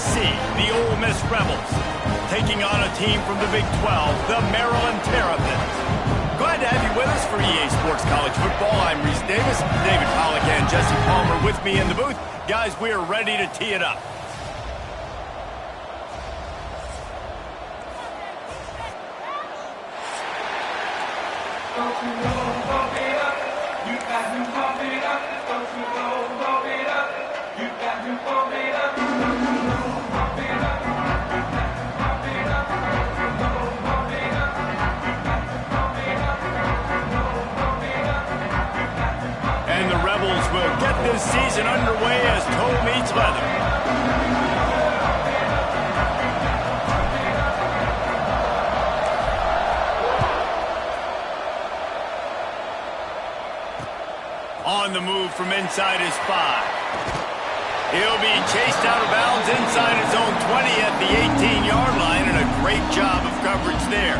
SEC, the Ole Miss Rebels, taking on a team from the Big 12, the Maryland Terrapins. Glad to have you with us for EA Sports College Football. I'm Reese Davis, David Pollack and Jesse Palmer with me in the booth. Guys, we are ready to tee it up. And the Rebels will get this season underway as toe meets leather. On the move from inside his 5. He'll be chased out of bounds inside his own 20 at the 18-yard line, and a great job of coverage there.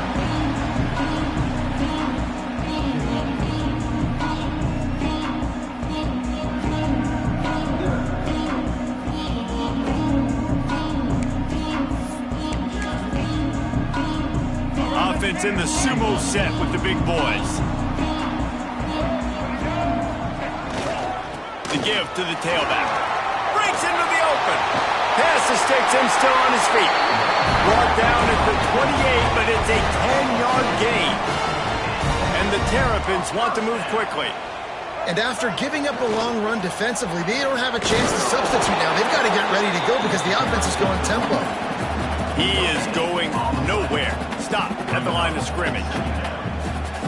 Offense in the sumo set with the big boys. The give to the tailback. Breaks into the open. Passes takes him still on his feet. Brought down at the 28, but it's a 10-yard gain. And the Terrapins want to move quickly. And after giving up a long run defensively, they don't have a chance to substitute now. They've got to get ready to go because the offense is going tempo. He is going nowhere. Stop at the line of scrimmage.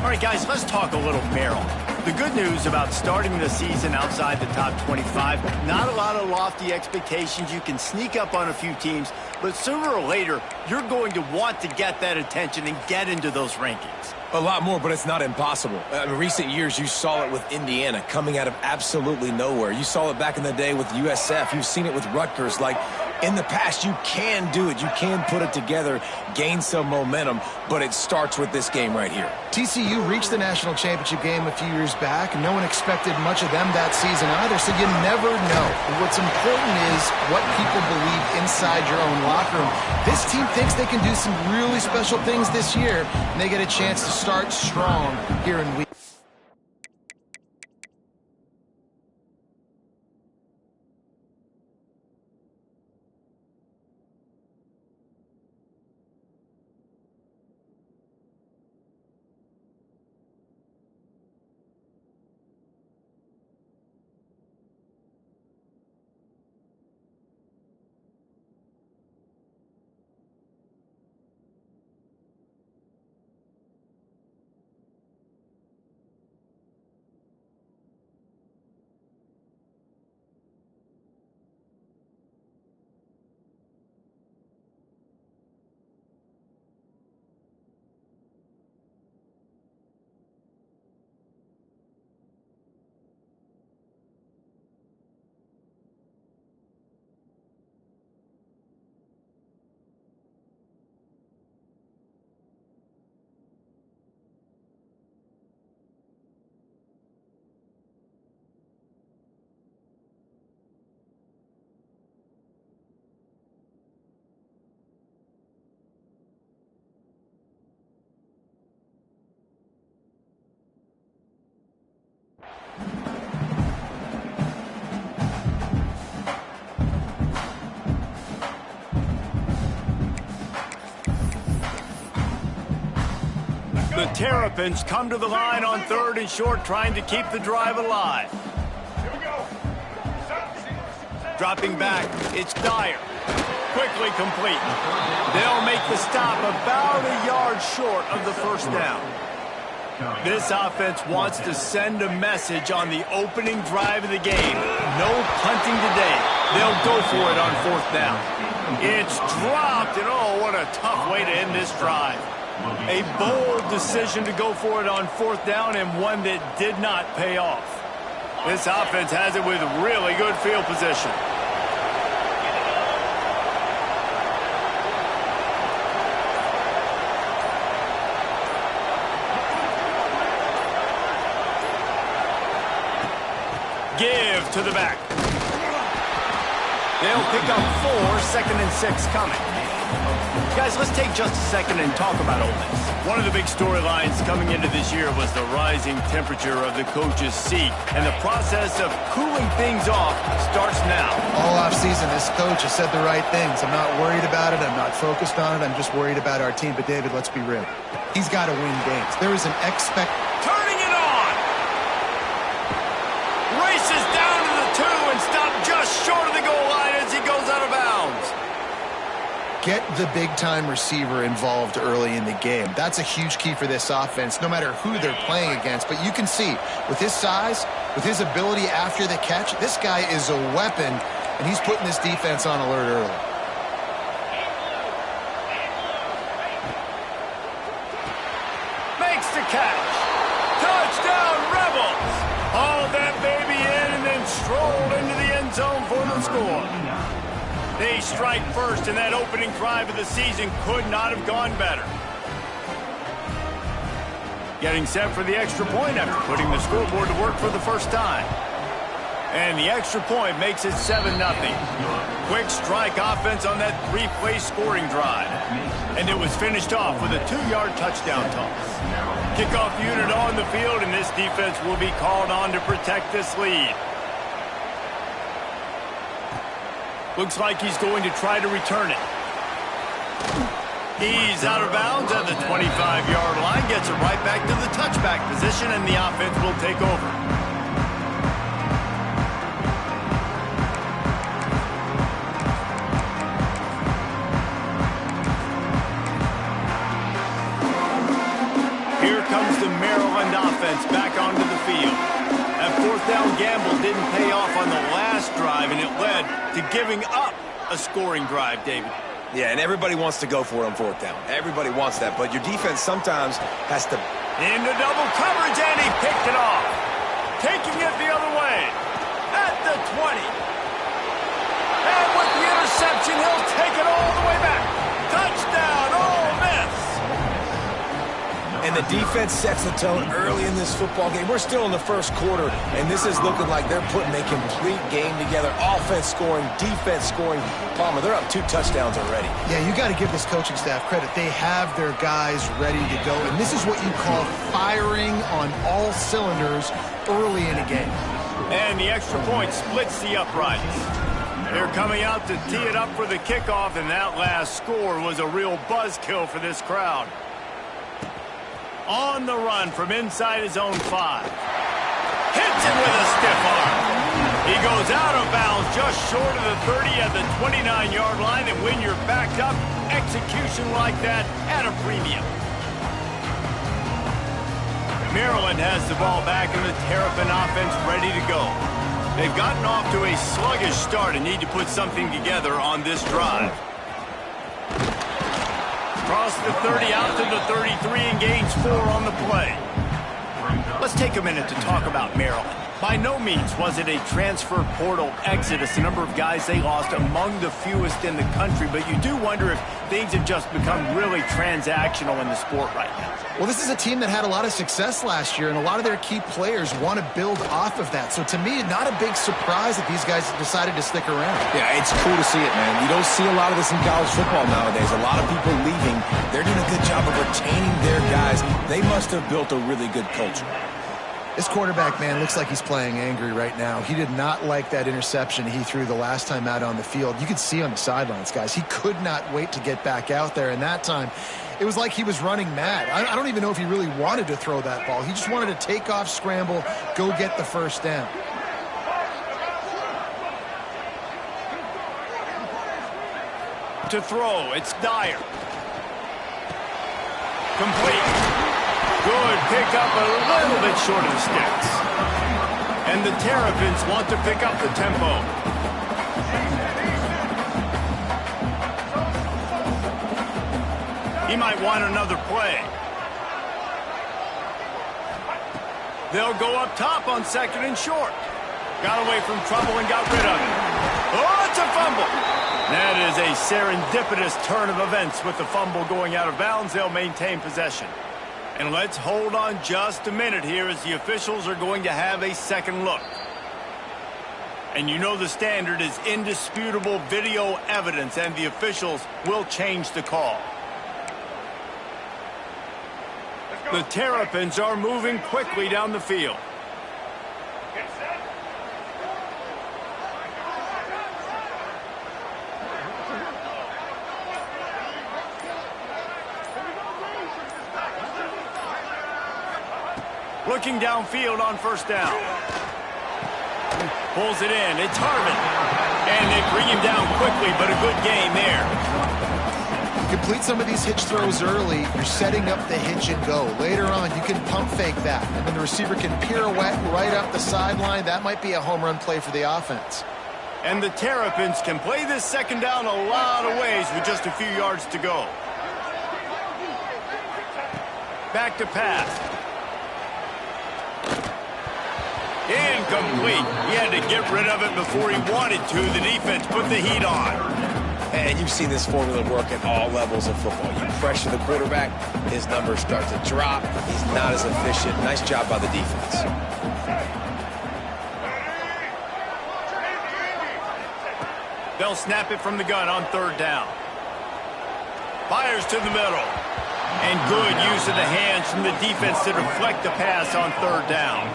All right, guys, let's talk a little barrel. The good news about starting the season outside the top 25, not a lot of lofty expectations. You can sneak up on a few teams, but sooner or later, you're going to want to get that attention and get into those rankings. A lot more, but it's not impossible. In recent years, you saw it with Indiana coming out of absolutely nowhere. You saw it back in the day with USF. You've seen it with Rutgers. Like, in the past, you can do it. You can put it together, gain some momentum, but it starts with this game right here. TCU reached the national championship game a few years back. No one expected much of them that season either, so you never know. What's important is what people believe inside your own locker room. This team thinks they can do some really special things this year, and they get a chance to start strong here in week. The Terrapins come to the line on 3rd and short, trying to keep the drive alive. Dropping back, it's Dyer. Quickly complete. They'll make the stop about a yard short of the first down. This offense wants to send a message on the opening drive of the game. No punting today. They'll go for it on 4th down. It's dropped, and oh, what a tough way to end this drive. A bold decision to go for it on 4th down, and one that did not pay off. This offense has it with really good field position. Give to the back. They'll pick up 4, 2nd and 6 coming. Guys, let's take just a second and talk about Ole Miss. One of the big storylines coming into this year was the rising temperature of the coach's seat, and the process of cooling things off starts now. All offseason, this coach has said the right things. I'm not worried about it. I'm not focused on it. I'm just worried about our team. But, David, let's be real. He's got to win games. There is an Turning it on! Races down to the 2 and stopped just short of the goal line as he goes out of bounds. Get the big-time receiver involved early in the game. That's a huge key for this offense, no matter who they're playing against. But you can see, with his size, with his ability after the catch, this guy is a weapon, and he's putting this defense on alert early. Makes the catch. Touchdown, Rebels! Hauled that baby in and then strolled into the end zone for the score. They strike first, and that opening drive of the season could not have gone better. Getting set for the extra point after putting the scoreboard to work for the first time. And the extra point makes it 7-0. Quick strike offense on that 3-play scoring drive. And it was finished off with a 2-yard touchdown toss. Kickoff unit on the field, and this defense will be called on to protect this lead. Looks like he's going to try to return it. He's out of bounds at the 25-yard line, gets it right back to the touchback position, and the offense will take over. Here comes the Maryland offense back onto the field. That 4th down gamble didn't pay off on the last drive, and it led to giving up a scoring drive, David. Yeah, and everybody wants to go for it on 4th down. Everybody wants that, but your defense sometimes has to... Into double coverage, and he picked it off. Taking it the other way. At the 20. And with the interception, he'll take it all the way back. Touchdown, Ole Miss! And the defense sets the tone early in this football game. We're still in the first quarter, and this is looking like they're putting a complete game together. Offense scoring, defense scoring. Palmer, they're up 2 touchdowns already. Yeah, you got to give this coaching staff credit. They have their guys ready to go, and this is what you call firing on all cylinders early in a game. And the extra point splits the uprights. They're coming out to tee it up for the kickoff, and that last score was a real buzzkill for this crowd. On the run from inside his own 5. Hits it with a stiff arm. He goes out of bounds just short of the 30 at the 29-yard line, and when you're backed up, execution like that at a premium. Maryland has the ball back, and the Terrapin offense ready to go. They've gotten off to a sluggish start and need to put something together on this drive. Across the 30 out to the 33 and gains 4 on the play. Let's take a minute to talk about Maryland. By no means was it a transfer portal exodus, the number of guys they lost among the fewest in the country, but you do wonder if things have just become really transactional in the sport right now. Well, this is a team that had a lot of success last year, and a lot of their key players want to build off of that. So to me, not a big surprise that these guys decided to stick around. Yeah, it's cool to see it, man. You don't see a lot of this in college football nowadays. A lot of people leaving. They're doing a good job of retaining their guys. They must have built a really good culture. This quarterback, man, looks like he's playing angry right now. He did not like that interception he threw the last time out on the field. You could see on the sidelines, guys. He could not wait to get back out there, and that time it was like he was running mad. I don't even know if he really wanted to throw that ball. He just wanted to take off, scramble, go get the first down. To throw, it's Dyer. Complete. Good pick up a little bit short of the sticks. And the Terrapins want to pick up the tempo. He might want another play. They'll go up top on 2nd and short. Got away from trouble and got rid of it. Oh, it's a fumble. That is a serendipitous turn of events with the fumble going out of bounds. They'll maintain possession. And let's hold on just a minute here as the officials are going to have a second look. And you know the standard is indisputable video evidence, and the officials will change the call. The Terrapins are moving quickly down the field. Looking downfield on first down. Pulls it in. It's Harvin. And they bring him down quickly, but a good gain there. Complete some of these hitch throws early. You're setting up the hitch and go. Later on, you can pump fake that. And then the receiver can pirouette right up the sideline. That might be a home run play for the offense. And the Terrapins can play this second down a lot of ways with just a few yards to go. Back to pass. Incomplete. He had to get rid of it before he wanted to. The defense put the heat on. And you've seen this formula work at all levels of football. You pressure the quarterback, his numbers start to drop. He's not as efficient. Nice job by the defense. They'll snap it from the gun on third down. Fires to the middle. And good use of the hands from the defense to deflect the pass on third down.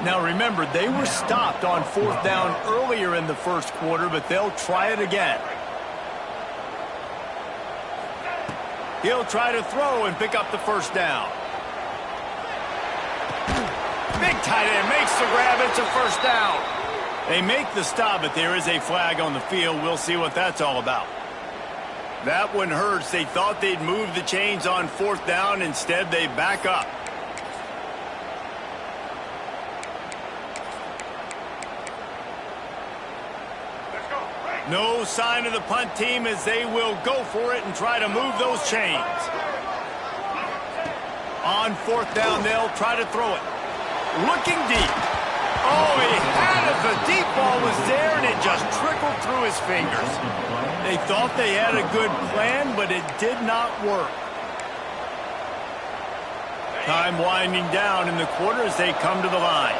Now remember, they were stopped on fourth down earlier in the first quarter, but they'll try it again. He'll try to throw and pick up the first down. Big tight end makes the grab. It's a first down. They make the stop, but there is a flag on the field. We'll see what that's all about. That one hurts. They thought they'd move the chains on fourth down. Instead, they back up. No sign of the punt team as they will go for it and try to move those chains. On fourth down, they'll try to throw it. Looking deep. Oh, he had it. The deep ball was there, and it just trickled through his fingers. They thought they had a good plan, but it did not work. Time winding down in the quarter as they come to the line.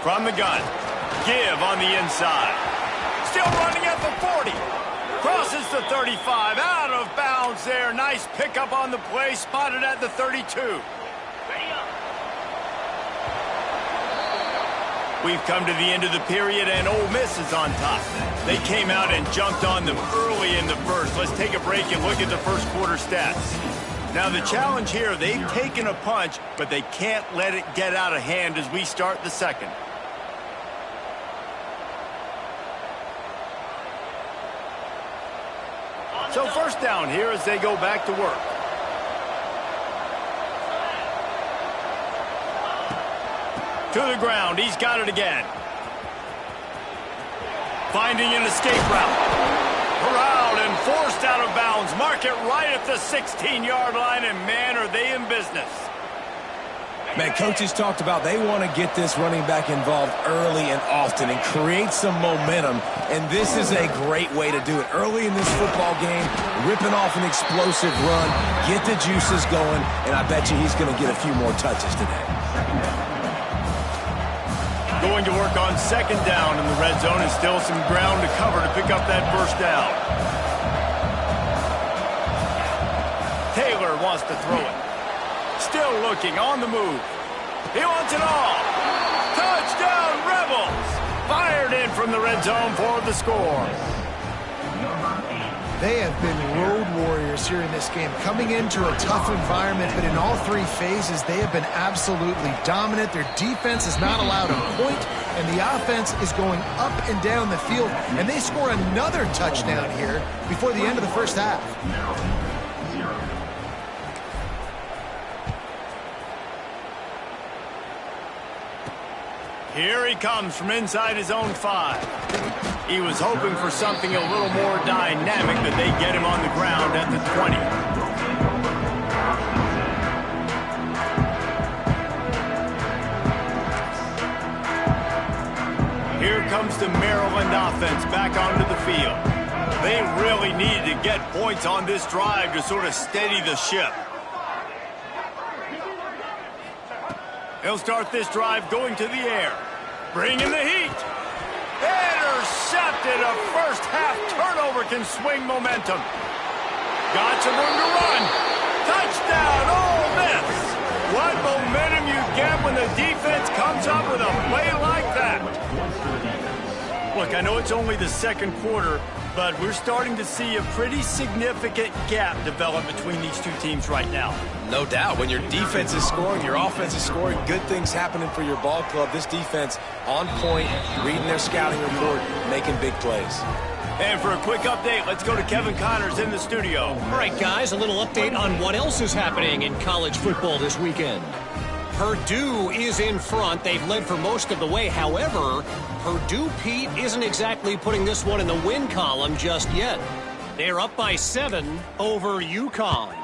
From the gun. Give on the inside. Still running at the 40. Crosses the 35. Out of bounds there. Nice pickup on the play. Spotted at the 32. We've come to the end of the period, and Ole Miss is on top. They came out and jumped on them early in the first. Let's take a break and look at the first quarter stats. Now, the challenge here, they've taken a punch, but they can't let it get out of hand as we start the second. So first down here as they go back to work. To the ground. He's got it again. Finding an escape route. Corralled and forced out of bounds. Mark it right at the 16-yard line, and man, are they in business. Man, coaches talked about they want to get this running back involved early and often and create some momentum, and this is a great way to do it. Early in this football game, ripping off an explosive run, get the juices going, and I bet you he's going to get a few more touches today. Going to work on second down in the red zone, and still some ground to cover to pick up that first down. Taylor wants to throw it. Still looking, on the move. He wants it all. Touchdown, Rebels! Fired in from the red zone for the score. They have been road warriors here in this game, coming into a tough environment, but in all three phases, they have been absolutely dominant. Their defense is not allowed a point, and the offense is going up and down the field, and they score another touchdown here before the end of the first half. Here he comes from inside his own 5. He was hoping for something a little more dynamic, but they get him on the ground at the 20. Here comes the Maryland offense back onto the field. They really needed to get points on this drive to sort of steady the ship. He'll start this drive going to the air. Bringing the heat. Intercepted. A first half turnover can swing momentum. Got some room to run. Touchdown, Ole Miss. What momentum you get when the defense comes up with a play like that. Look, I know it's only the second quarter, but we're starting to see a pretty significant gap develop between these two teams right now. No doubt. When your defense is scoring, your offense is scoring, good things happening for your ball club. This defense on point, reading their scouting report, making big plays. And for a quick update, let's go to Kevin Connors in the studio. All right, guys, a little update on what else is happening in college football this weekend. Purdue is in front. They've led for most of the way. However, Purdue, Pete, isn't exactly putting this one in the win column just yet. They're up by 7 over UConn.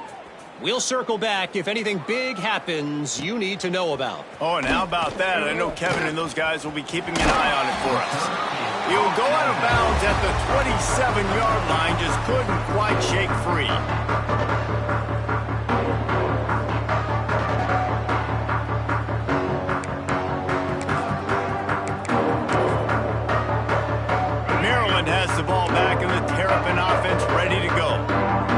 We'll circle back if anything big happens you need to know about. Oh, and how about that? I know Kevin and those guys will be keeping an eye on it for us. He'll go out of bounds at the 27-yard line, just couldn't quite shake free. Maryland has the ball back and the Terrapin offense ready to go.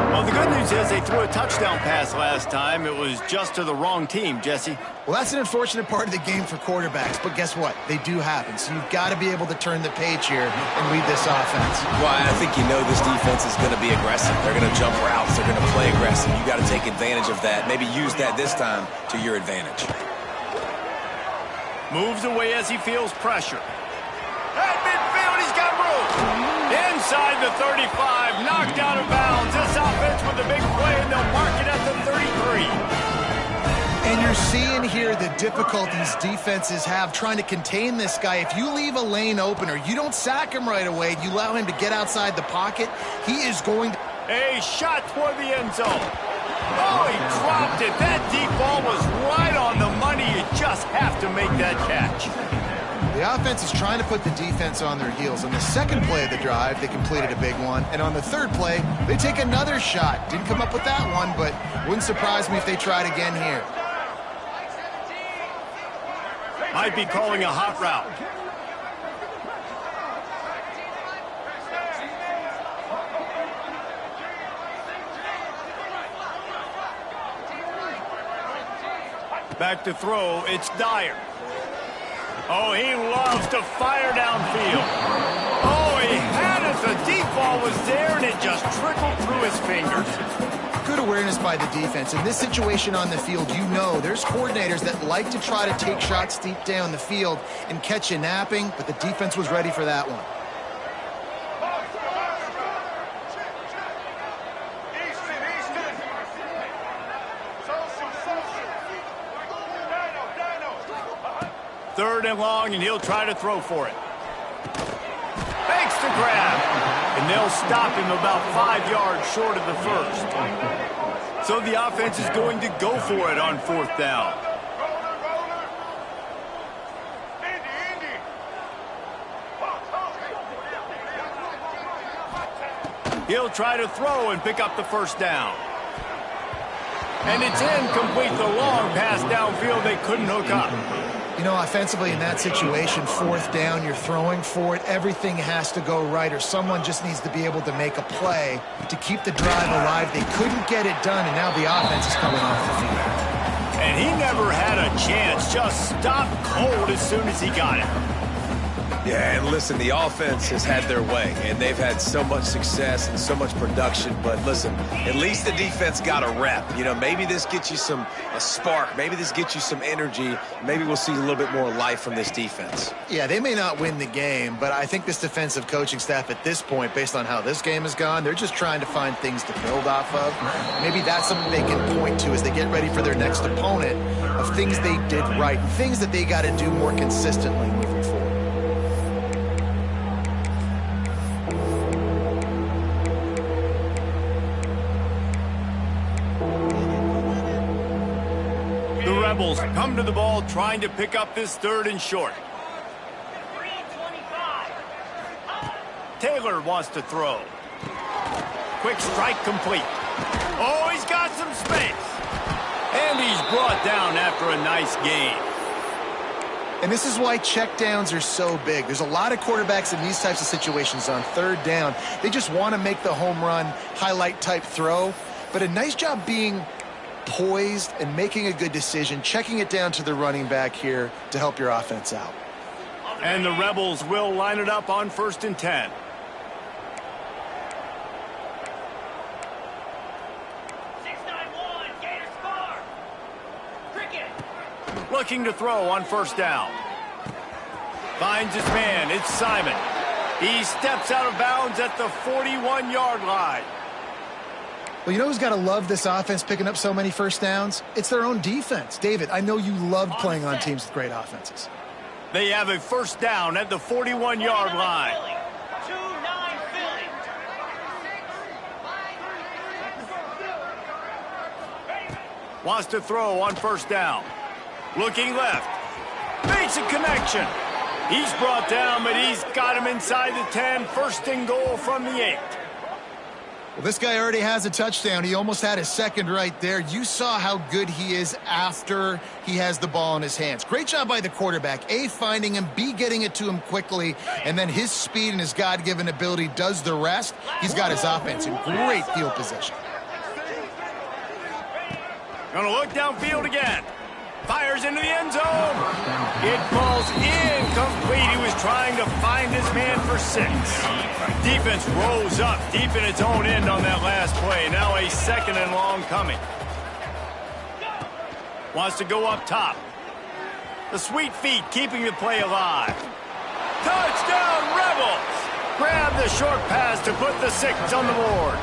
Well, the good news is they threw a touchdown pass last time. It was just to the wrong team, Jesse. Well, that's an unfortunate part of the game for quarterbacks, but guess what? They do happen. So you've got to be able to turn the page here and lead this offense. Well, I think you know this defense is going to be aggressive. They're going to jump routes. They're going to play aggressive. You got to take advantage of that. Maybe use that this time to your advantage. Moves away as he feels pressure. At midfield, he's got room. Inside the 35, knocked out of bounds. This offense with a big play, and they'll mark it at the 33. And you're seeing here the difficulties defenses have trying to contain this guy. If you leave a lane open or you don't sack him right away, you allow him to get outside the pocket, he is going to... A shot toward the end zone. Oh, he dropped it. That deep ball was right on the money. You just have to make that catch. The offense is trying to put the defense on their heels. On the second play of the drive, they completed a big one. And on the third play, they take another shot. Didn't come up with that one, but wouldn't surprise me if they tried again here. Might be calling a hot route. Back to throw, it's Dyer. Oh, he loves to fire downfield. Oh, he had it. The deep ball was there, and it just trickled through his fingers. Good awareness by the defense. In this situation on the field, you know there's coordinators that like to try to take shots deep down the field and catch you napping, but the defense was ready for that one. Third and long, and he'll try to throw for it. Fakes the grab, and they'll stop him about 5 yards short of the first. So the offense is going to go for it on fourth down. He'll try to throw and pick up the first down. And it's incomplete. The long pass downfield, they couldn't hook up. You know, offensively in that situation, fourth down, you're throwing for it. Everything has to go right, or someone just needs to be able to make a play to keep the drive alive. They couldn't get it done, and now the offense is coming off the field. And he never had a chance. Just stopped cold as soon as he got it. Yeah, and listen, the offense has had their way, and they've had so much success and so much production. But listen, at least the defense got a rep. You know, maybe this gets you a spark. Maybe this gets you some energy. Maybe we'll see a little bit more life from this defense. Yeah, they may not win the game, but I think this defensive coaching staff at this point, based on how this game has gone, they're just trying to find things to build off of. Maybe that's something they can point to as they get ready for their next opponent of things they did right, things that they got to do more consistently moving forward. Rebels come to the ball trying to pick up this third and short. Taylor wants to throw. Quick strike complete. Oh, he's got some space. And he's brought down after a nice gain. And this is why checkdowns are so big. There's a lot of quarterbacks in these types of situations on third down. They just want to make the home run, highlight-type throw. But a nice job being poised and making a good decision, checking it down to the running back here to help your offense out. And the Rebels will line it up on 1st and 10. Looking to throw on 1st down. Finds his man. It's Simon. He steps out of bounds at the 41-yard line. Well, you know who's got to love this offense picking up so many first downs? It's their own defense. David, I know you love playing on teams with great offenses. They have a 1st down at the 41-yard line. Wants to throw on 1st down. Looking left. Makes a connection. He's brought down, but he's got him inside the 10. 1st and goal from the 8. Well, this guy already has a touchdown. He almost had a second right there. You saw how good he is after he has the ball in his hands. Great job by the quarterback. A, finding him, B, getting it to him quickly, and then his speed and his God-given ability does the rest. He's got his offense in great field position. Gonna look downfield again. Fires into the end zone. It falls incomplete. He was trying to find his man for 6. Defense rose up deep in its own end on that last play. Now a 2nd and long coming. Wants to go up top. The sweet feet keeping the play alive. Touchdown, Rebels! Grab the short pass to put the 6 on the board.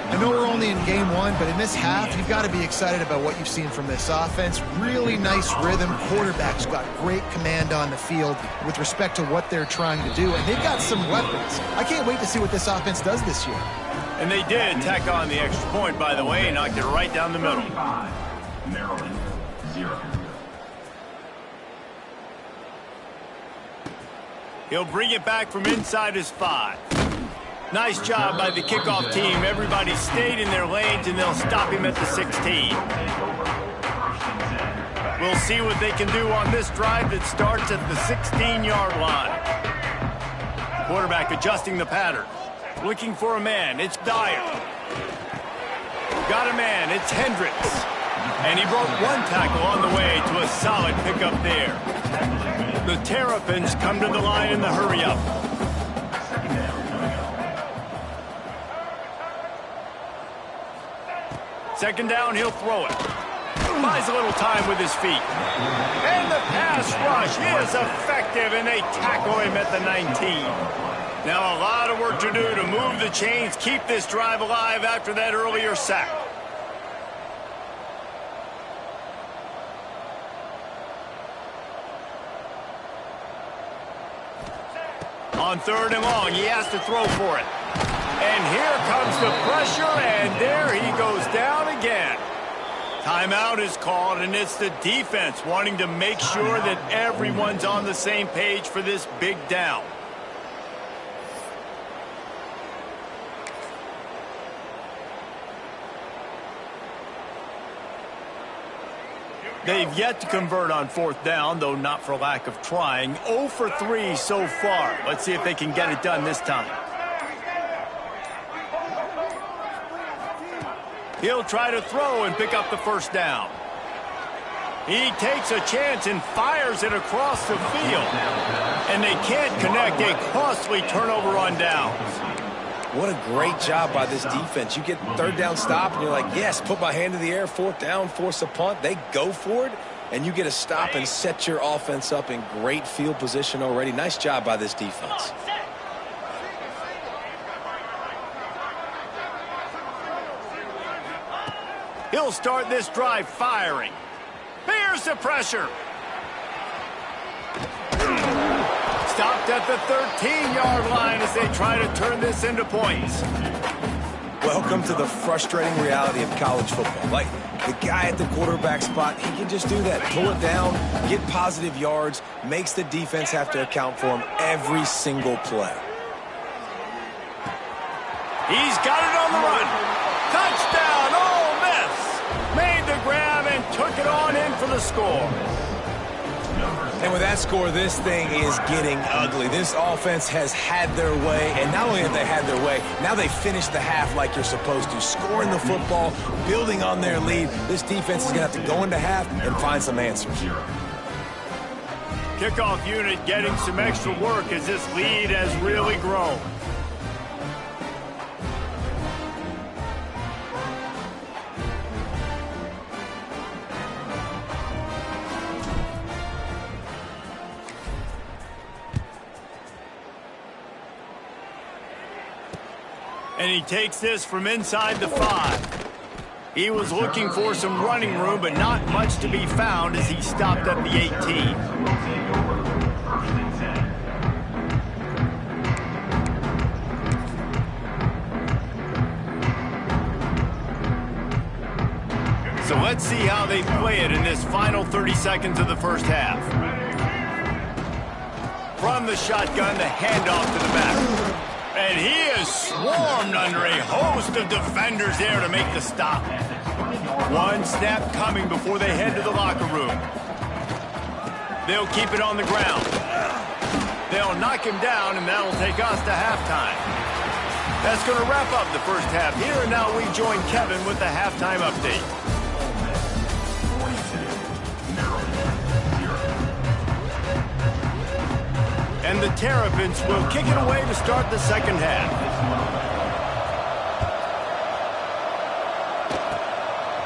I know we're only in game 1, but in this half, you've got to be excited about what you've seen from this offense. Really nice rhythm. Quarterback's got great command on the field with respect to what they're trying to do, and they've got some weapons. I can't wait to see what this offense does this year. And they did tack on the extra point, by the way, knocked it right down the middle. Maryland, 0. He'll bring it back from inside his 5. Nice job by the kickoff team. Everybody stayed in their lanes, and they'll stop him at the 16. We'll see what they can do on this drive that starts at the 16-yard line. Quarterback adjusting the pattern. Looking for a man. It's Dyer. Got a man. It's Hendricks. And he broke 1 tackle on the way to a solid pickup there. The Terrapins come to the line in the hurry-up. Second down, he'll throw it. Buys a little time with his feet. And the pass rush is effective, and they tackle him at the 19. Now a lot of work to do to move the chains, keep this drive alive after that earlier sack. On 3rd and long, he has to throw for it. And here comes the pressure, and there he goes down again. Timeout is called, and it's the defense wanting to make sure that everyone's on the same page for this big down. They've yet to convert on 4th down, though not for lack of trying. 0 for 3 so far. Let's see if they can get it done this time. He'll try to throw and pick up the 1st down. He takes a chance and fires it across the field. And they can't connect. A costly turnover on downs. What a great job by this defense. You get 3rd down stop, and you're like, yes, put my hand in the air, 4th down, force a punt. They go for it, and you get a stop and set your offense up in great field position already. Nice job by this defense. He'll start this drive firing. Here's the pressure. Stopped at the 13-yard line as they try to turn this into points. Welcome to the frustrating reality of college football. Like, the guy at the quarterback spot, he can just do that. Pull it down, get positive yards, makes the defense have to account for him every single play. He's got it on the run. Touchdown, Ole Miss. Made the grab and took it on in for the score. And with that score, this thing is getting ugly. This offense has had their way, and not only have they had their way, now they finished the half like you're supposed to, scoring the football, building on their lead. This defense is going to have to go into half and find some answers. Kickoff unit getting some extra work as this lead has really grown. And he takes this from inside the 5. He was looking for some running room, but not much to be found as he stopped at the 18. So let's see how they play it in this final 30 seconds of the first half. From the shotgun, the handoff to the back. And he is swarmed under a host of defenders there to make the stop. One snap coming before they head to the locker room. They'll keep it on the ground. They'll knock him down, and that'll take us to halftime. That's going to wrap up the first half here, and now we join Kevin with the halftime update. And the Terrapins will kick it away to start the second half.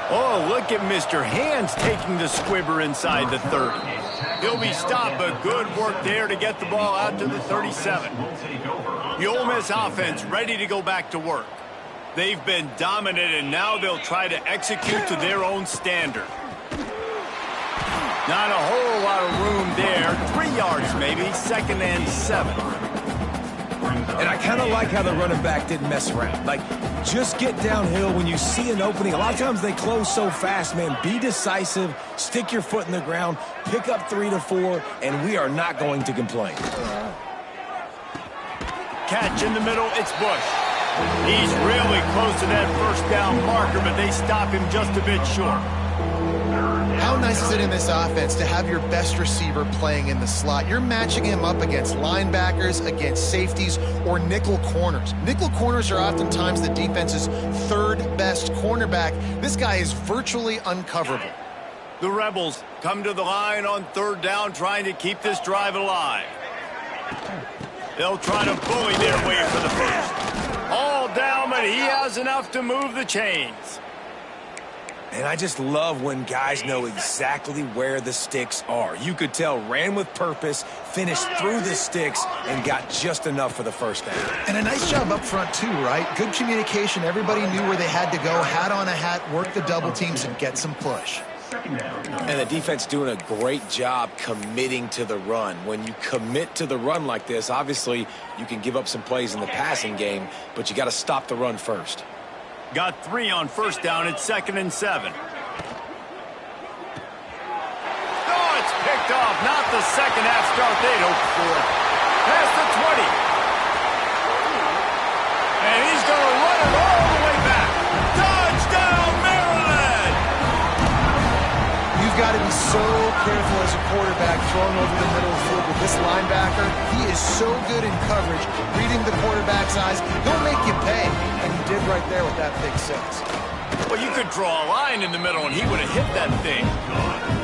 Oh, look at Mr. Hands taking the squibber inside the 30. He'll be stopped, but good work there to get the ball out to the 37. The Ole Miss offense ready to go back to work. They've been dominant, and now they'll try to execute to their own standard. Not a whole lot of room there. 3 yards maybe, 2nd and 7. And I kind of like how the running back didn't mess around. Like, just get downhill when you see an opening. A lot of times they close so fast, man. Be decisive, stick your foot in the ground, pick up 3 to 4, and we are not going to complain. Catch in the middle, it's Bush. He's really close to that first down marker, but they stop him just a bit short. How nice is it in this offense to have your best receiver playing in the slot? You're matching him up against linebackers, against safeties, or nickel corners. Nickel corners are oftentimes the defense's third best cornerback. This guy is virtually uncoverable. The Rebels come to the line on 3rd down, trying to keep this drive alive. They'll try to bully their way for the first. All down, but he has enough to move the chains. And I just love when guys know exactly where the sticks are. You could tell ran with purpose, finished through the sticks, and got just enough for the first down. And a nice job up front too, right? Good communication. Everybody knew where they had to go, hat on a hat, work the double teams, and get some push. And the defense doing a great job committing to the run. When you commit to the run like this, obviously you can give up some plays in the passing game, but you got to stop the run first. Got 3 on 1st down. It's 2nd and 7. Oh, it's picked off. Not the second half start they'd hoped for. Past the 20. And he's going to run it all the way back. Touchdown, Maryland! You've got to be so careful as a quarterback throwing over the middle of the field with this linebacker. He is so good in coverage, reading the quarterback's eyes. He'll make you pay. And he did right there with that big 6. Well, you could draw a line in the middle, and he would have hit that thing.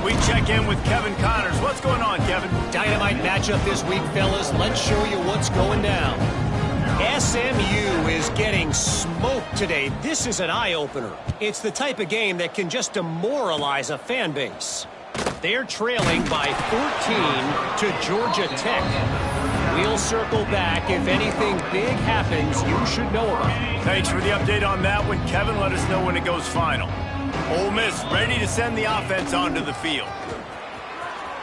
We check in with Kevin Connors. What's going on, Kevin? Dynamite matchup this week, fellas. Let's show you what's going down. SMU is getting smoked today. This is an eye-opener. It's the type of game that can just demoralize a fan base. They're trailing by 14 to Georgia Tech. We'll circle back. If anything big happens, you should know about it. Thanks for the update on that one, Kevin. Let us know when it goes final. Ole Miss ready to send the offense onto the field.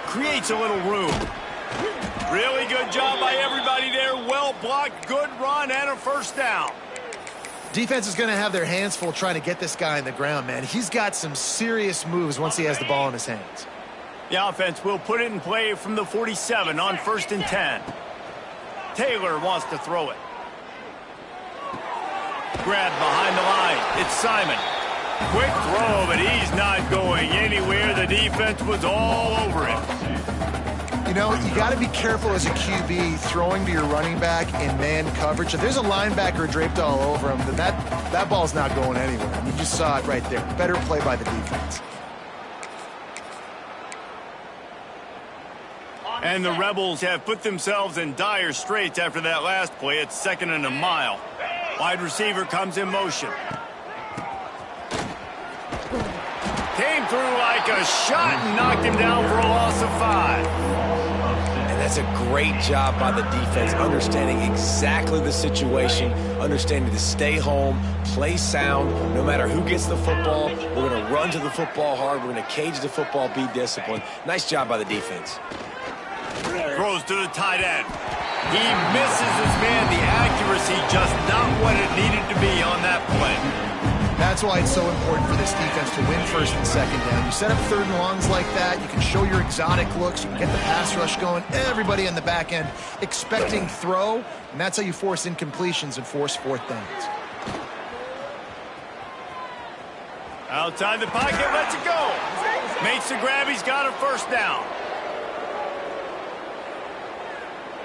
Creates a little room. Really good job by everybody there. Well blocked, good run, and a first down. Defense is going to have their hands full trying to get this guy in the ground, man. He's got some serious moves once he has the ball in his hands. The offense will put it in play from the 47 on 1st and 10. Taylor wants to throw it. Grabbed behind the line. It's Simon. Quick throw, but he's not going anywhere. The defense was all over him. You know, you got to be careful as a QB throwing to your running back in man coverage. If there's a linebacker draped all over him, then that ball's not going anywhere. You just saw it right there. Better play by the defense. And the Rebels have put themselves in dire straits after that last play. It's 2nd and a mile. Wide receiver comes in motion. Came through like a shot and knocked him down for a loss of 5. And that's a great job by the defense, understanding exactly the situation, understanding to stay home, play sound, no matter who gets the football. We're going to run to the football hard. We're going to cage the football, be disciplined. Nice job by the defense. Throws to the tight end. He misses his man. The accuracy just not what it needed to be on that play. That's why it's so important for this defense to win 1st and 2nd down. You set up 3rd and longs like that, you can show your exotic looks, you can get the pass rush going, everybody in the back end expecting throw, and that's how you force incompletions and force 4th downs. Outside the pocket, lets it go. Makes the grab, he's got a 1st down.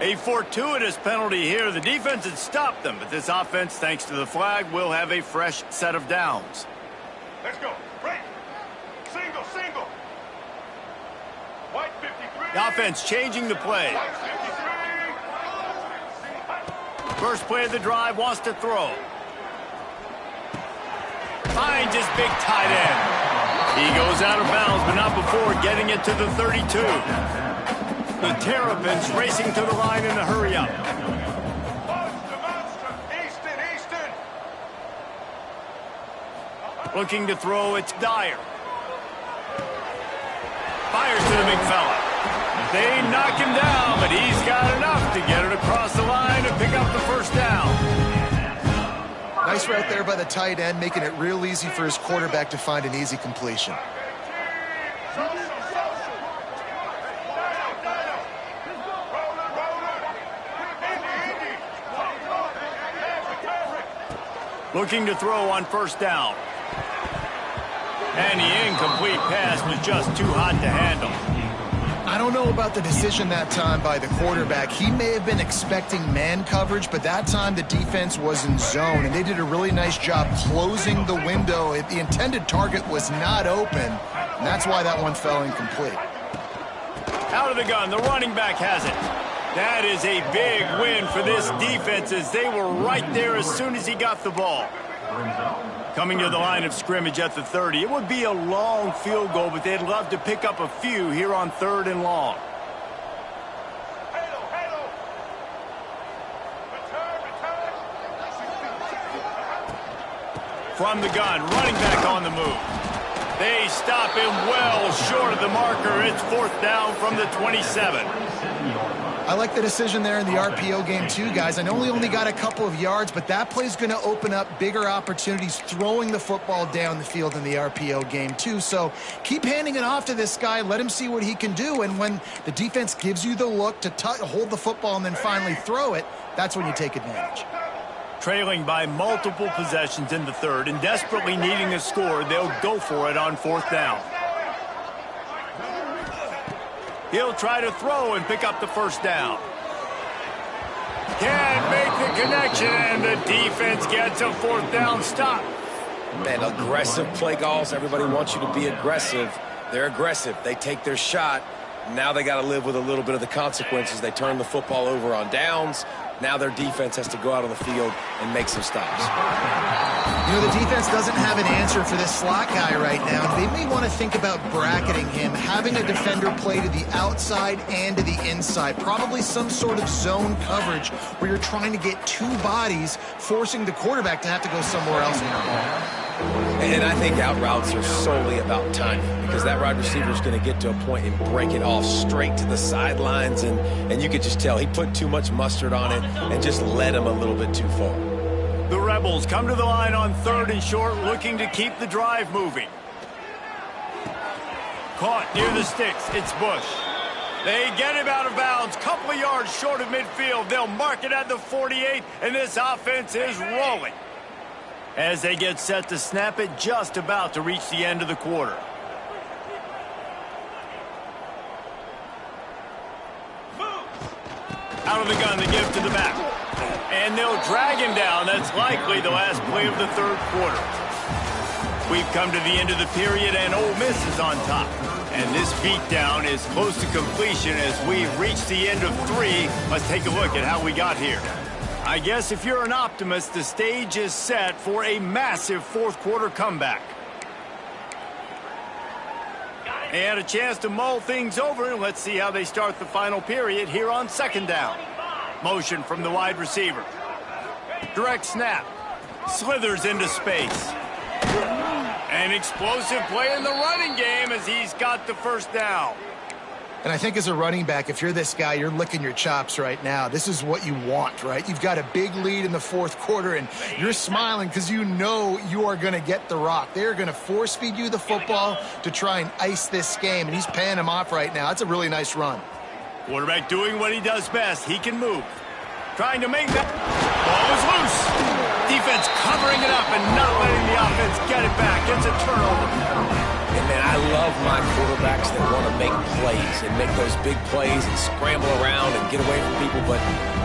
A fortuitous penalty here. The defense had stopped them, but this offense, thanks to the flag, will have a fresh set of downs. Let's go. Break. Single, single. White 53. The offense changing the play. White 53. First play of the drive, wants to throw. Finds his big tight end. He goes out of bounds, but not before getting it to the 32. The Terrapins racing to the line in a hurry-up. Easton. Looking to throw, it's Dyer. Fires to the big fella. They knock him down, but he's got enough to get it across the line and pick up the 1st down. Nice route there by the tight end, making it real easy for his quarterback to find an easy completion. Looking to throw on 1st down. And the incomplete pass was just too hot to handle. I don't know about the decision that time by the quarterback. He may have been expecting man coverage, but that time the defense was in zone, and they did a really nice job closing the window. The intended target was not open, and that's why that one fell incomplete. Out of the gun, the running back has it. That is a big win for this defense as they were right there as soon as he got the ball. Coming to the line of scrimmage at the 30. It would be a long field goal, but they'd love to pick up a few here on 3rd and long. From the gun, running back on the move. They stop him well short of the marker. It's 4th down from the 27. I like the decision there in the RPO game too, guys. I know he only got a couple of yards, but that play's going to open up bigger opportunities throwing the football down the field in the RPO game too. So keep handing it off to this guy. Let him see what he can do. And when the defense gives you the look to hold the football and then finally throw it, that's when you take advantage. Trailing by multiple possessions in the 3rd and desperately needing a score, they'll go for it on 4th down. He'll try to throw and pick up the 1st down. Can't make the connection, and the defense gets a 4th down stop. Man, aggressive play calls. Everybody wants you to be aggressive. They're aggressive. They take their shot. Now they got to live with a little bit of the consequences. They turn the football over on downs. Now their defense has to go out on the field and make some stops. You know, the defense doesn't have an answer for this slot guy right now. They may want to think about bracketing him, having a defender play to the outside and to the inside. Probably some sort of zone coverage where you're trying to get 2 bodies, forcing the quarterback to have to go somewhere else with the ball. And I think out routes are solely about timing, because that wide receiver is going to get to a point and break it off straight to the sidelines, and you could just tell he put too much mustard on it and just led him a little bit too far. The Rebels come to the line on 3rd and short, looking to keep the drive moving. Caught near the sticks. It's Bush. They get him out of bounds, couple of yards short of midfield. They'll mark it at the 48, and this offense is rolling. As they get set to snap it, just about to reach the end of the quarter. Out of the gun, they give to the back. And they'll drag him down. That's likely the last play of the third quarter. We've come to the end of the period, and Ole Miss is on top. And this beatdown is close to completion as we've reached the end of 3. Let's take a look at how we got here. I guess if you're an optimist, the stage is set for a massive fourth quarter comeback. And a chance to mull things over. Let's see how they start the final period here on second down. Motion from the wide receiver. Direct snap. Slithers into space. An explosive play in the running game as he's got the first down. And I think as a running back, if you're this guy, you're licking your chops right now. This is what you want, right? You've got a big lead in the fourth quarter, and you're smiling because you know you are going to get the rock. They're going to force feed you the football to try and ice this game, and he's paying him off right now. That's a really nice run. Quarterback doing what he does best. He can move. Trying to make that. Ball is loose. Defense covering it up and not letting the offense get it back. It's a turnover. And, man, I love my quarterbacks that want to make plays and make those big plays and scramble around and get away from people, but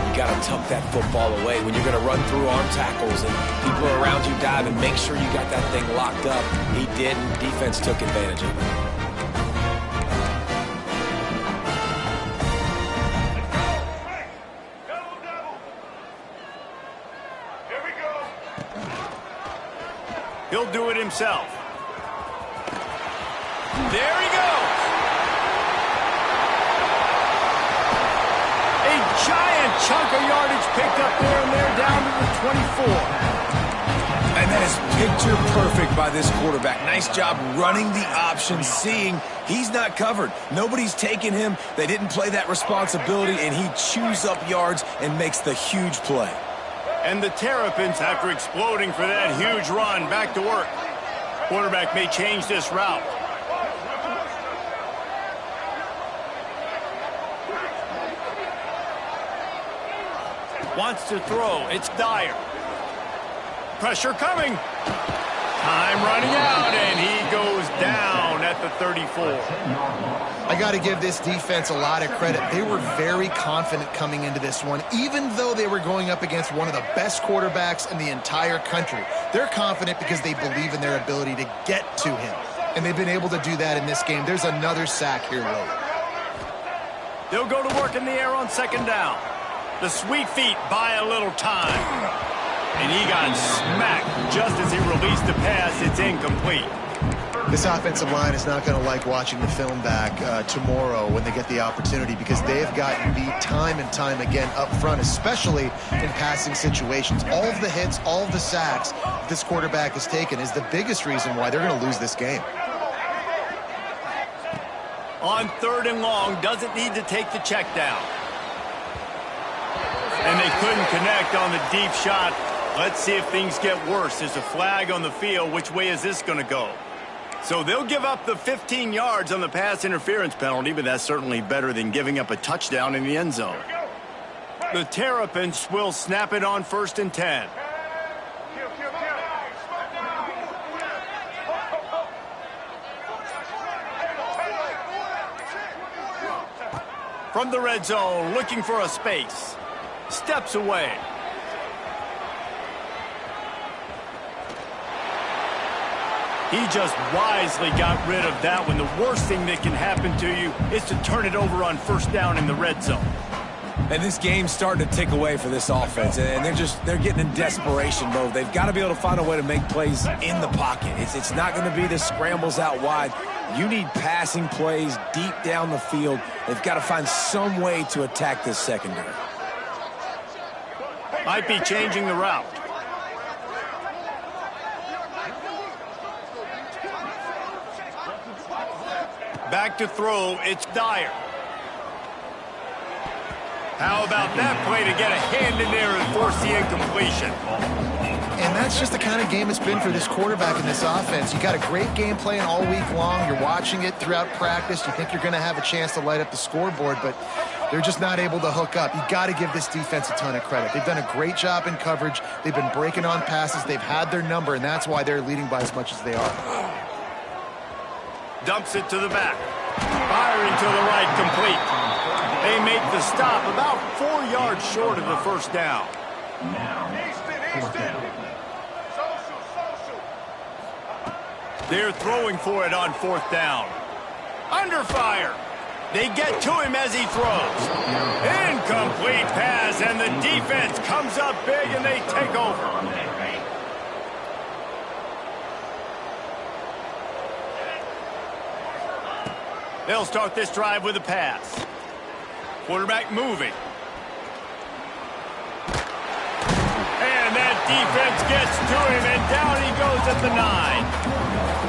you got to tuck that football away. When you're going to run through arm tackles and people are around you diving, make sure you got that thing locked up. He did, and defense took advantage of it. He'll do it himself. There he goes. A giant chunk of yardage picked up there, and they're down to the 24. And that is picture perfect by this quarterback. Nice job running the option, seeing he's not covered. Nobody's taking him. They didn't play that responsibility, and he chews up yards and makes the huge play. And the Terrapins, after exploding for that huge run, back to work. Quarterback may change this route. Wants to throw. It's Dyer. Pressure coming. Time running out, and he goes down at the 34. I got to give this defense a lot of credit. They were very confident coming into this one, even though they were going up against one of the best quarterbacks in the entire country. They're confident because they believe in their ability to get to him, and they've been able to do that in this game. There's another sack here late. They'll go to work in the air on second down. The sweet feet buy a little time. And he got smacked just as he released the pass. It's incomplete. This offensive line is not going to like watching the film back tomorrow when they get the opportunity, because they have gotten beat time and time again up front, especially in passing situations. All of the hits, all of the sacks this quarterback has taken is the biggest reason why they're going to lose this game. On third and long, doesn't need to take the check down. And they couldn't connect on the deep shot. Let's see if things get worse. There's a flag on the field. Which way is this going to go? So they'll give up the 15 yards on the pass interference penalty, but that's certainly better than giving up a touchdown in the end zone. The Terrapins will snap it on 1st and 10. From the red zone, looking for a space. Steps away. He just wisely got rid of that one. The worst thing that can happen to you is to turn it over on 1st down in the red zone. And this game's starting to tick away for this offense, and they're getting in desperation mode. They've got to be able to find a way to make plays in the pocket. It's not going to be the scrambles out wide. You need passing plays deep down the field. They've got to find some way to attack this secondary. Might be changing the route. Back to throw, it's Dyer. How about that play to get a hand in there and force the incompletion? And that's just the kind of game it's been for this quarterback in this offense. You got a great game plan all week long. You're watching it throughout practice. You think you're going to have a chance to light up the scoreboard, but they're just not able to hook up. You got to give this defense a ton of credit. They've done a great job in coverage. They've been breaking on passes. They've had their number, and that's why they're leading by as much as they are. Dumps it to the back. Fires firing to the right, complete. They make the stop about 4 yards short of the first down. Easton. Social. They're throwing for it on fourth down. Under fire. They get to him as he throws. Incomplete pass, and the defense comes up big, and they take over. They'll start this drive with a pass. Quarterback moving. And that defense gets to him, and down he goes at the 9.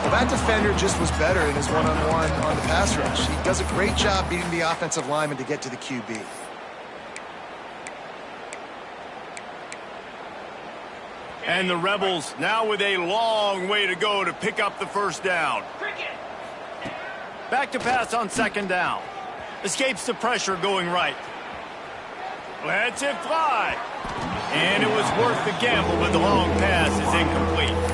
Well, that defender just was better in his one-on-one on the pass rush. He does a great job beating the offensive lineman to get to the QB. And the Rebels now with a long way to go to pick up the first down. Back to pass on second down. Escapes the pressure going right. Lets it fly. And it was worth the gamble, but the long pass is incomplete.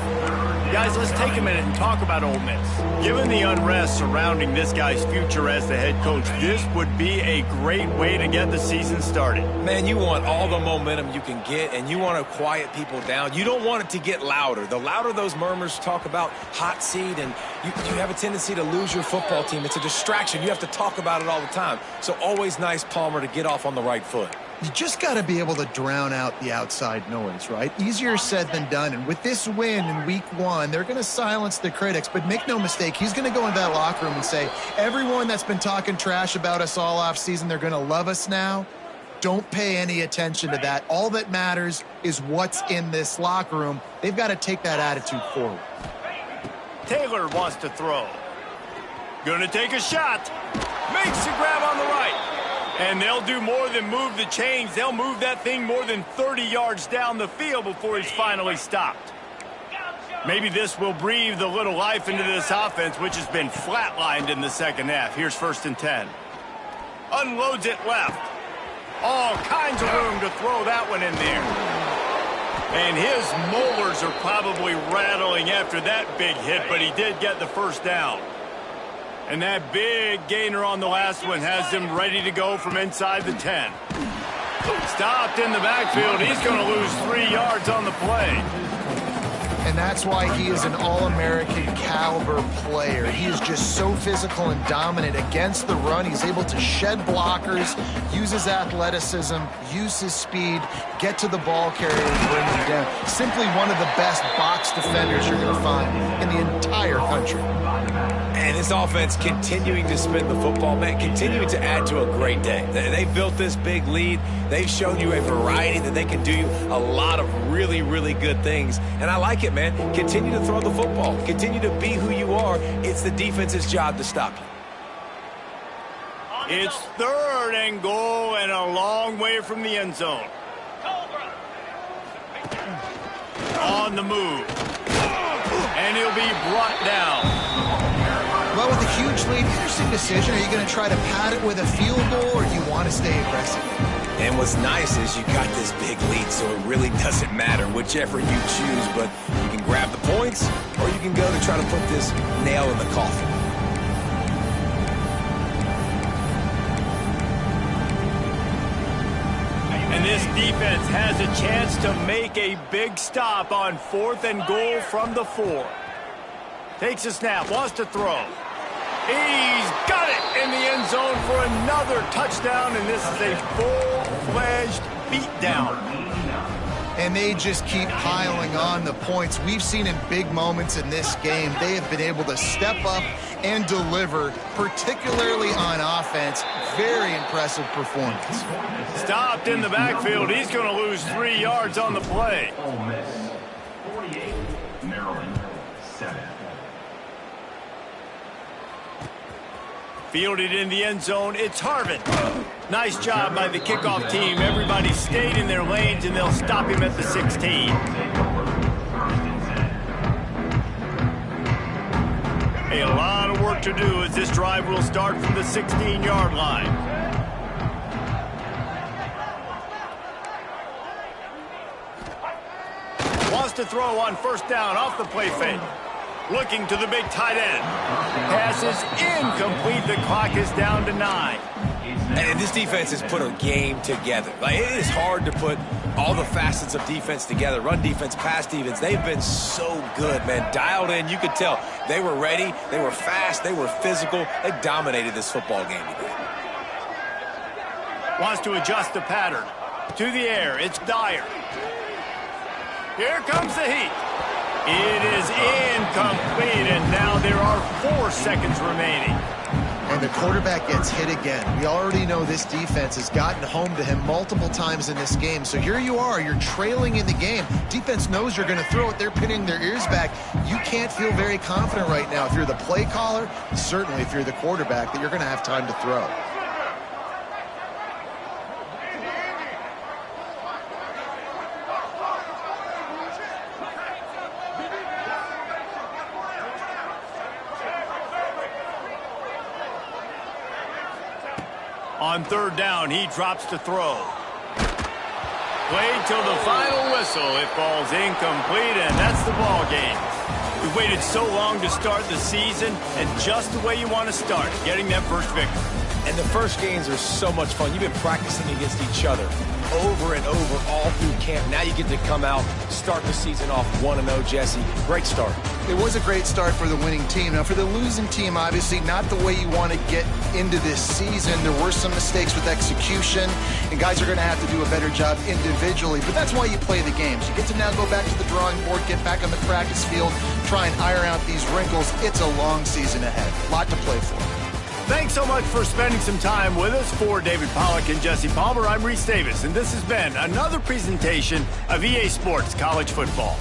Guys, let's take a minute and talk about Ole Miss. Given the unrest surrounding this guy's future as the head coach, this would be a great way to get the season started. Man, you want all the momentum you can get, and you want to quiet people down. You don't want it to get louder. The louder those murmurs talk about hot seat, and you have a tendency to lose your football team. It's a distraction. You have to talk about it all the time. So always nice, Palmer, to get off on the right foot. You just got to be able to drown out the outside noise, right? Easier said than done. And with this win in week 1, they're going to silence the critics. But make no mistake, he's going to go into that locker room and say, everyone that's been talking trash about us all offseason, they're going to love us now. Don't pay any attention to that. All that matters is what's in this locker room. They've got to take that attitude forward. Taylor wants to throw. Gonna take a shot. Makes the grab on the right. And they'll do more than move the chains. They'll move that thing more than 30 yards down the field before he's finally stopped. Maybe this will breathe a little life into this offense, which has been flatlined in the second half. Here's 1st and 10. Unloads it left. All kinds of room to throw that one in there. And his molars are probably rattling after that big hit, but he did get the first down. And that big gainer on the last one has him ready to go from inside the 10. Stopped in the backfield. He's going to lose 3 yards on the play. And that's why he is an All-American caliber player. He is just so physical and dominant against the run. He's able to shed blockers, use his athleticism, use his speed, get to the ball carrier and bring him down. Simply one of the best box defenders you're going to find in the entire country. And this offense continuing to spin the football, man, continuing to add to a great day. They built this big lead. They've shown you a variety that they can do a lot of really, really good things. And I like it, man. Continue to throw the football. Continue to be who you are. It's the defense's job to stop you. It's 3rd and goal and a long way from the end zone. On the move. And he'll be brought down. Well, with a huge lead, interesting decision. Are you going to try to pad it with a field goal, or do you want to stay aggressive? And what's nice is you got this big lead, so it really doesn't matter whichever you choose, but you can grab the points, or you can go to try to put this nail in the coffin. And this defense has a chance to make a big stop on 4th and goal from the 4. Takes a snap, wants to throw. He's got it in the end zone for another touchdown, and this is a full-fledged beatdown. And they just keep piling on the points. We've seen in big moments in this game, they have been able to step up and deliver, particularly on offense. Very impressive performance. Stopped in the backfield. He's going to lose 3 yards on the play. Ole Miss 48, Maryland 7. Fielded in the end zone, it's Harvin. Nice job by the kickoff team. Everybody stayed in their lanes, and they'll stop him at the 16. A lot of work to do as this drive will start from the 16-yard line. Wants to throw on 1st down off the play fake. Looking to the big tight end. Pass is incomplete. The clock is down to 9. And this defense has put a game together. Like, it is hard to put all the facets of defense together. Run defense, pass defense. They've been so good, man. Dialed in. You could tell they were ready. They were fast. They were physical. They dominated this football game today. Wants to adjust the pattern. To the air. It's Dyer. Here comes the heat. It is incomplete, and now there are 4 seconds remaining. And the quarterback gets hit again. We already know this defense has gotten home to him multiple times in this game. So here you are, you're trailing in the game. Defense knows you're going to throw it. They're pinning their ears back. You can't feel very confident right now. If you're the play caller, certainly if you're the quarterback, that you're going to have time to throw. On 3rd down, he drops to throw. Played till the final whistle. It falls incomplete, and that's the ball game. We waited so long to start the season, and just the way you want to start, getting that first victory. And the first games are so much fun. You've been practicing against each other over and over all through camp. Now you get to come out, start the season off 1-0, Jesse. Great start. It was a great start for the winning team. Now, for the losing team, obviously, not the way you want to get into this season. There were some mistakes with execution, and guys are going to have to do a better job individually. But that's why you play the games. You get to now go back to the drawing board, get back on the practice field, try and iron out these wrinkles. It's a long season ahead. A lot to play for. Thanks so much for spending some time with us. For David Pollack and Jesse Palmer, I'm Reese Davis, and this has been another presentation of EA Sports College Football.